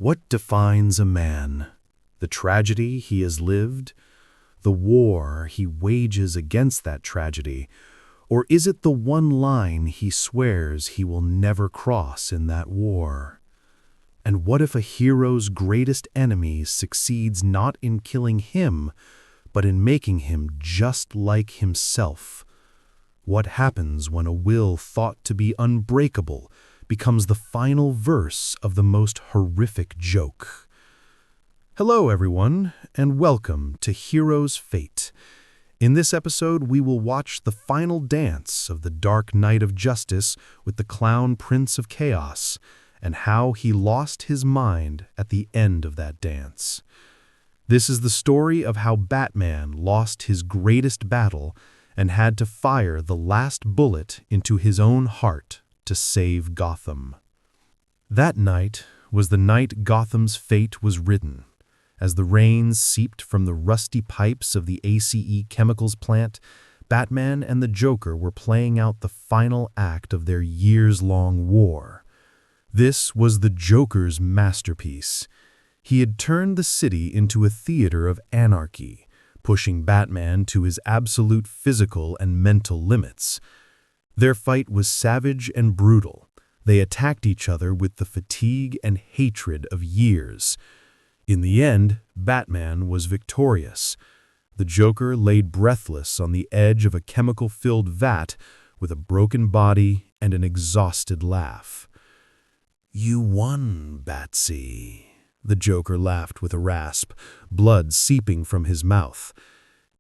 What defines a man? The tragedy he has lived? The war he wages against that tragedy? Or is it the one line he swears he will never cross in that war? And what if a hero's greatest enemy succeeds not in killing him, but in making him just like himself? What happens when a will thought to be unbreakable becomes the final verse of the most horrific joke? Hello, everyone, and welcome to Hero's Fate. In this episode, we will watch the final dance of the Dark Knight of Justice with the Clown Prince of Chaos, and how he lost his mind at the end of that dance. This is the story of how Batman lost his greatest battle and had to fire the last bullet into his own heart to save Gotham. That night was the night Gotham's fate was written. As the rain seeped from the rusty pipes of the ACE chemicals plant, Batman and the Joker were playing out the final act of their years-long war. This was the Joker's masterpiece. He had turned the city into a theater of anarchy, pushing Batman to his absolute physical and mental limits. Their fight was savage and brutal. They attacked each other with the fatigue and hatred of years. In the end, Batman was victorious. The Joker laid breathless on the edge of a chemical-filled vat with a broken body and an exhausted laugh. "You won, Batsy," the Joker laughed with a rasp, blood seeping from his mouth.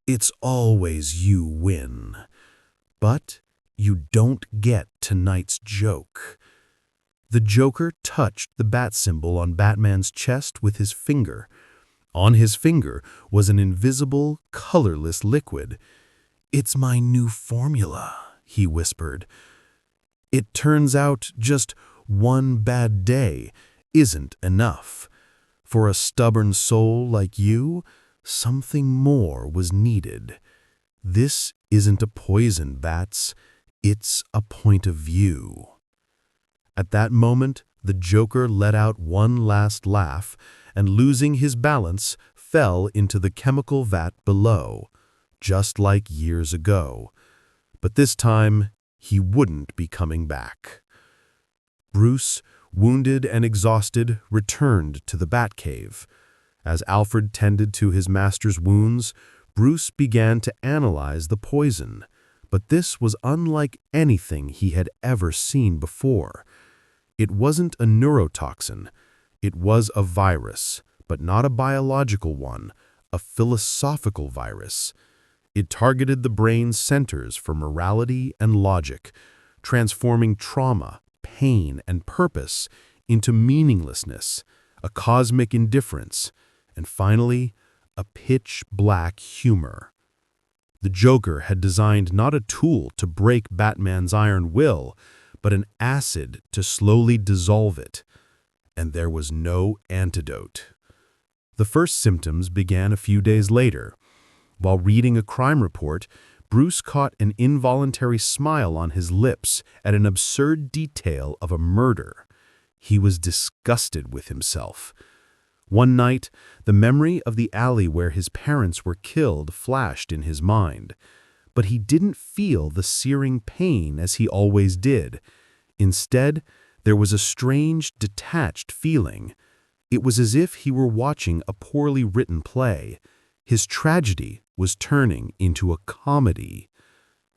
"It's always you win. But you don't get tonight's joke." The Joker touched the bat symbol on Batman's chest with his finger. On his finger was an invisible, colorless liquid. "It's my new formula," he whispered. "It turns out just one bad day isn't enough. For a stubborn soul like you, something more was needed. This isn't a poison, Bats. It's a point of view." At that moment, the Joker let out one last laugh and, losing his balance, fell into the chemical vat below, just like years ago. But this time, he wouldn't be coming back. Bruce, wounded and exhausted, returned to the Batcave. As Alfred tended to his master's wounds, Bruce began to analyze the poison. But this was unlike anything he had ever seen before. It wasn't a neurotoxin. It was a virus, but not a biological one, a philosophical virus. It targeted the brain's centers for morality and logic, transforming trauma, pain, and purpose into meaninglessness, a cosmic indifference, and finally, a pitch-black humor. The Joker had designed not a tool to break Batman's iron will, but an acid to slowly dissolve it. And there was no antidote. The first symptoms began a few days later. While reading a crime report, Bruce caught an involuntary smile on his lips at an absurd detail of a murder. He was disgusted with himself. One night, the memory of the alley where his parents were killed flashed in his mind. But he didn't feel the searing pain as he always did. Instead, there was a strange, detached feeling. It was as if he were watching a poorly written play. His tragedy was turning into a comedy.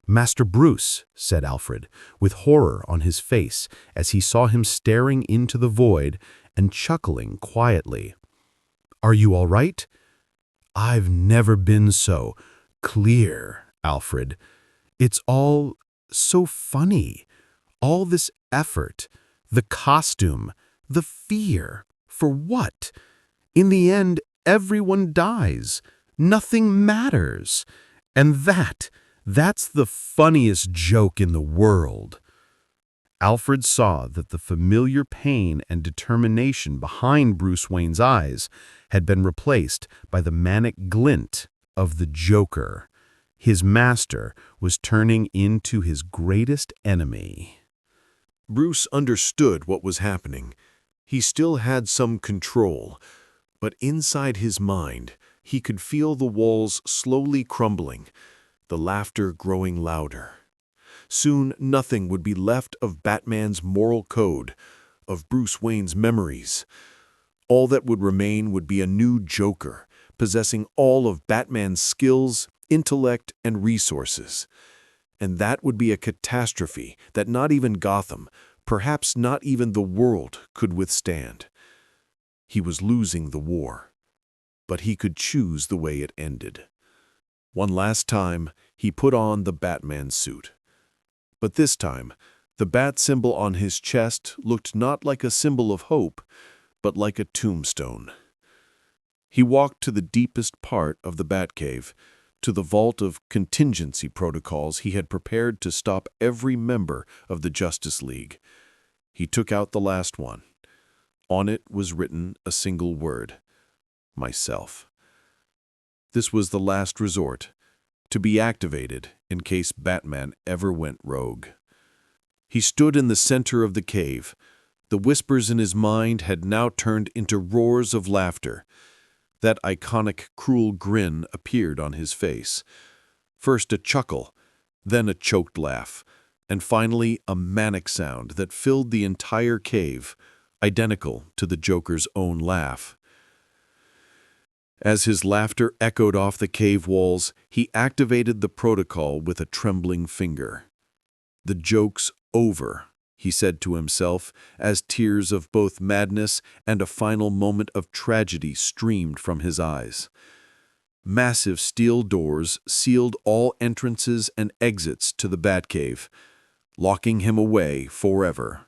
"Master Bruce," said Alfred, with horror on his face as he saw him staring into the void and chuckling quietly. "Are you all right?" "I've never been so clear, Alfred. It's all so funny. All this effort, the costume, the fear. For what? In the end, everyone dies. Nothing matters. And that's the funniest joke in the world." Alfred saw that the familiar pain and determination behind Bruce Wayne's eyes had been replaced by the manic glint of the Joker. His master was turning into his greatest enemy. Bruce understood what was happening. He still had some control, but inside his mind, he could feel the walls slowly crumbling, the laughter growing louder. Soon, nothing would be left of Batman's moral code, of Bruce Wayne's memories. All that would remain would be a new Joker, possessing all of Batman's skills, intellect, and resources. And that would be a catastrophe that not even Gotham, perhaps not even the world, could withstand. He was losing the war, but he could choose the way it ended. One last time, he put on the Batman suit. But this time, the bat symbol on his chest looked not like a symbol of hope, but like a tombstone. He walked to the deepest part of the Batcave, to the vault of contingency protocols he had prepared to stop every member of the Justice League. He took out the last one. On it was written a single word: myself. This was the last resort, to be activated in case Batman ever went rogue. He stood in the center of the cave. The whispers in his mind had now turned into roars of laughter. That iconic, cruel grin appeared on his face. First a chuckle, then a choked laugh, and finally a manic sound that filled the entire cave, identical to the Joker's own laugh. As his laughter echoed off the cave walls, he activated the protocol with a trembling finger. "The joke's over," he said to himself, as tears of both madness and a final moment of tragedy streamed from his eyes. Massive steel doors sealed all entrances and exits to the Batcave, locking him away forever.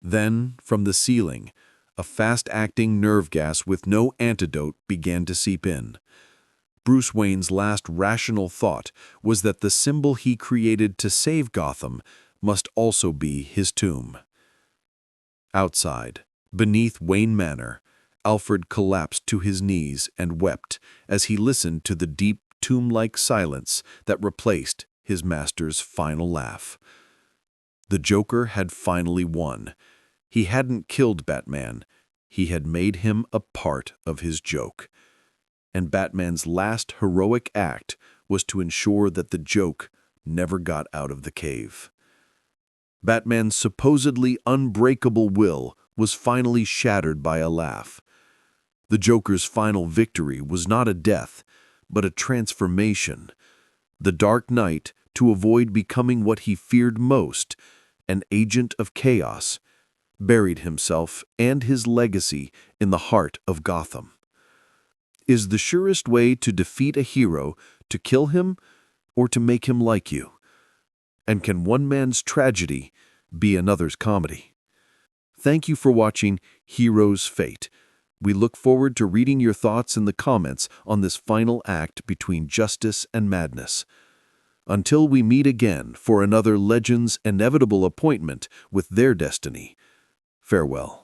Then, from the ceiling, a fast-acting nerve gas with no antidote began to seep in. Bruce Wayne's last rational thought was that the symbol he created to save Gotham must also be his tomb. Outside, beneath Wayne Manor, Alfred collapsed to his knees and wept as he listened to the deep, tomb-like silence that replaced his master's final laugh. The Joker had finally won. He hadn't killed Batman. He had made him a part of his joke. And Batman's last heroic act was to ensure that the joke never got out of the cave. Batman's supposedly unbreakable will was finally shattered by a laugh. The Joker's final victory was not a death, but a transformation. The Dark Knight, to avoid becoming what he feared most, an agent of chaos, buried himself and his legacy in the heart of Gotham. Is the surest way to defeat a hero to kill him or to make him like you? And can one man's tragedy be another's comedy? Thank you for watching Hero's Fate. We look forward to reading your thoughts in the comments on this final act between justice and madness. Until we meet again for another legend's inevitable appointment with their destiny, farewell.